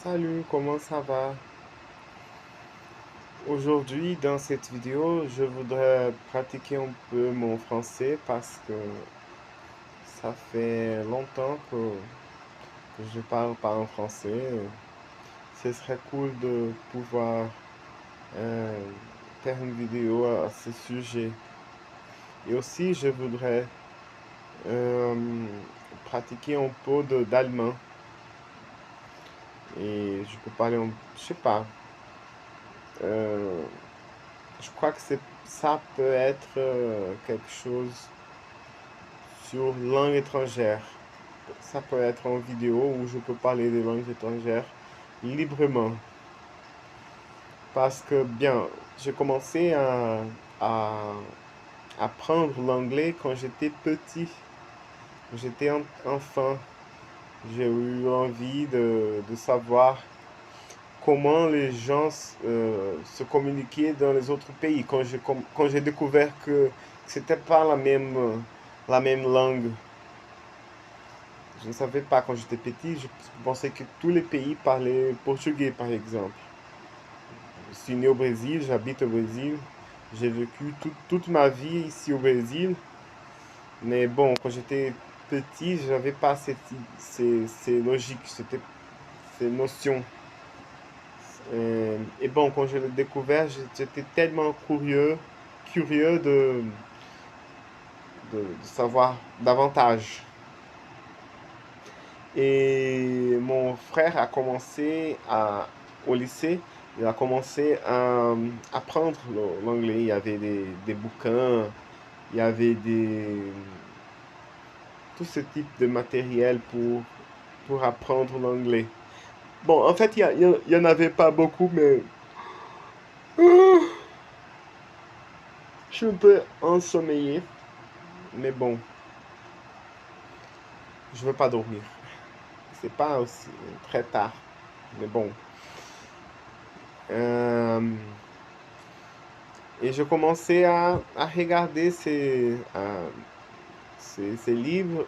Salut, comment ça va? Aujourd'hui, dans cette vidéo, je voudrais pratiquer un peu mon français parce que ça fait longtemps que je parle pas en français. Ce serait cool de pouvoir euh, faire une vidéo à ce sujet. Et aussi, je voudrais euh, pratiquer un peu d'allemand. Et je peux parler, je sais pas. euh, Je crois que ça peut être quelque chose sur langue étrangère. Ça peut être en vidéo où je peux parler des langues étrangères librement. Parce que, bien, j'ai commencé à apprendre l'anglais quand j'étais petit. J'étais enfant. J'ai eu envie de savoir comment les gens se communiquaient dans les autres pays. Quand j'ai découvert que c'était pas la même langue, je ne savais pas quand j'étais petit, je pensais que tous les pays parlaient portugais, par exemple. Je suis né au Brésil, j'habite au Brésil, j'ai vécu toute ma vie ici au Brésil, mais bon, quand j'étais petit, j'avais pas ces logiques, ces notions. Et bon, quand je l'ai découvert, j'étais tellement curieux de savoir davantage. Et mon frère a commencé au lycée, il a commencé à apprendre l'anglais. Il y avait des bouquins, il y avait tout ce type de matériel pour apprendre l'anglais. Bon, en fait, il y en avait pas beaucoup, mais je suis un peu ensommeillé. Mais bon, je veux pas dormir. C'est pas aussi très tard, mais bon. Euh, et je commençais à regarder ces livres